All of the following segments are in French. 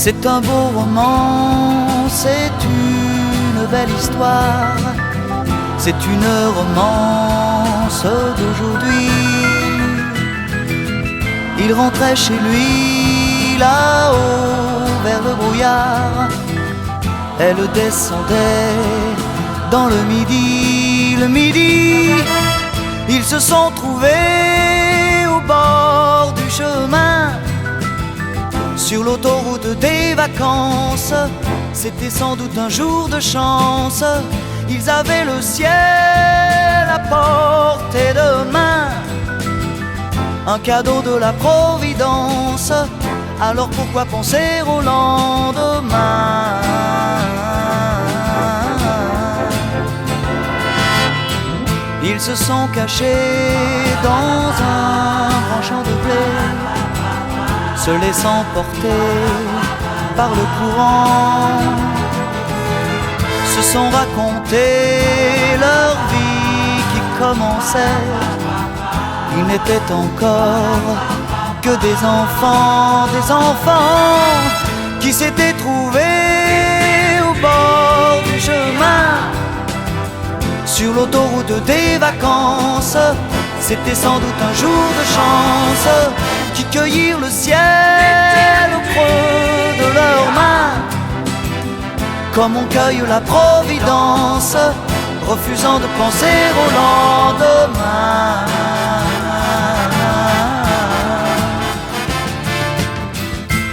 C'est un beau roman, c'est une belle histoire, c'est une romance d'aujourd'hui. Il rentrait chez lui là-haut vers le brouillard, elle descendait dans le midi, ils se sont trouvés au bord du chemin, sur l'autoroute des vacances. C'était sans doute un jour de chance, ils avaient le ciel à portée de main, un cadeau de la Providence, alors pourquoi penser au lendemain? Ils se sont cachés dans un grand champ de blé, se laissant porter par le courant, se sont raconté leur vie qui commençait. Ils n'étaient encore que des enfants qui s'étaient trouvés au bord du chemin, sur l'autoroute des vacances. C'était sans doute un jour de chance, qui cueillirent le ciel au creux de leurs mains, comme on cueille la Providence, refusant de penser au lendemain.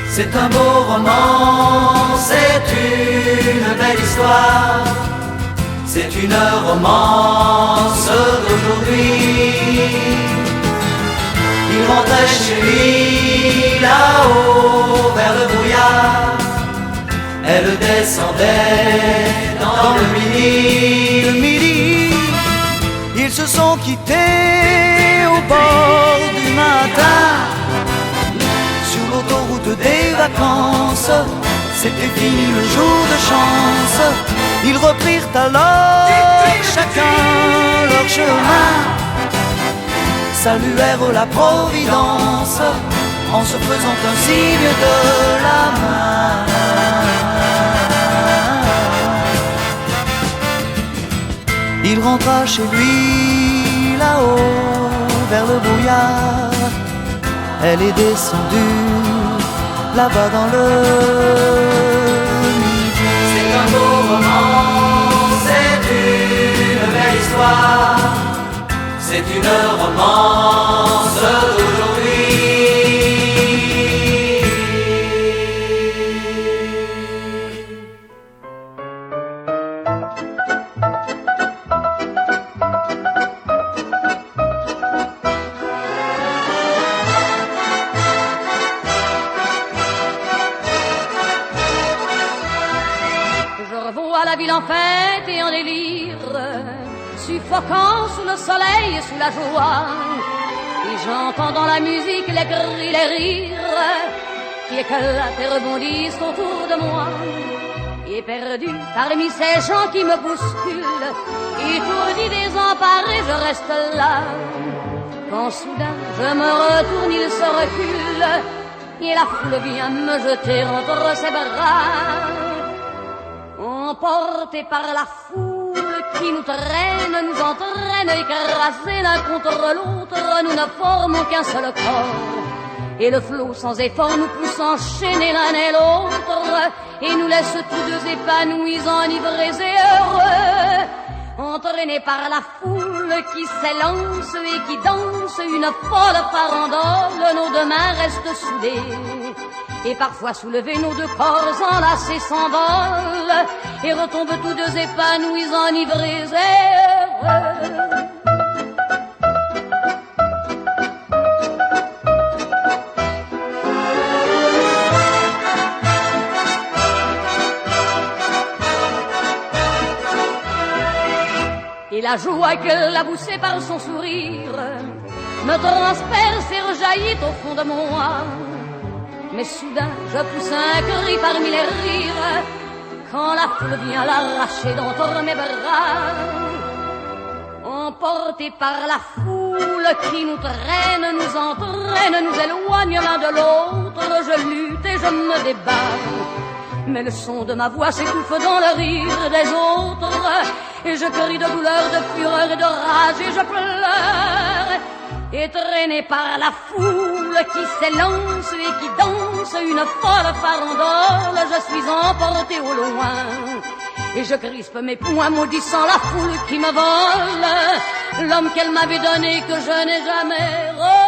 C'est un beau roman, c'est une belle histoire, c'est une romance d'aujourd'hui. Il rentrait chez lui là-haut vers le brouillard, elle descendait dans le midi. Ils se sont quittés au bord du matin, sur l'autoroute des vacances. C'était fini le jour de chance. Ils reprirent alors chacun leur chemin, saluèrent la Providence en se faisant un signe de la main. Il rentra chez lui là-haut vers le brouillard, elle est descendue là-bas dans le midi. C'est un beau roman, c'est une belle histoire, c'est une romance d'aujourd'hui. La ville en fête et en délire, suffoquant sous le soleil et sous la joie, et j'entends dans la musique les cris, les rires qui éclatent et rebondissent autour de moi, et perdu parmi ces gens qui me bousculent, étourdi, désemparé, je reste là, quand soudain je me retourne, il se recule, et la foule vient me jeter entre ses bras. Emportés par la foule qui nous traîne, nous entraîne, écrasés l'un contre l'autre, nous ne formons qu'un seul corps. Et le flot sans effort nous pousse enchaîner l'un et l'autre, et nous laisse tous deux épanouis, enivrés et heureux. Entraînés par la foule qui s'élance et qui danse une folle farandole, nos deux mains restent soudées. Et parfois soulevés, nos deux corps enlacés s'envolent et retombent tous deux épanouis, enivrés et heureux. Et la joie qu'elle a poussée par son sourire me transperce et rejaillit au fond de moi. Mais soudain, je pousse un cri parmi les rires, quand la foule vient l'arracher d'entre mes bras. Emporté par la foule foule qui nous traîne, nous entraîne, nous éloigne l'un de l'autre. Je lutte et je me débat, mais le son de ma voix s'étouffe dans le rire des autres. Et je crie de douleur, de fureur et de rage et je pleure. Et traîné par la foule qui s'élance et qui danse une folle farandole, je suis emporté au loin. Et je crispe mes poings maudissant la foule qui me vole l'homme qu'elle m'avait donné que je n'ai jamais revu.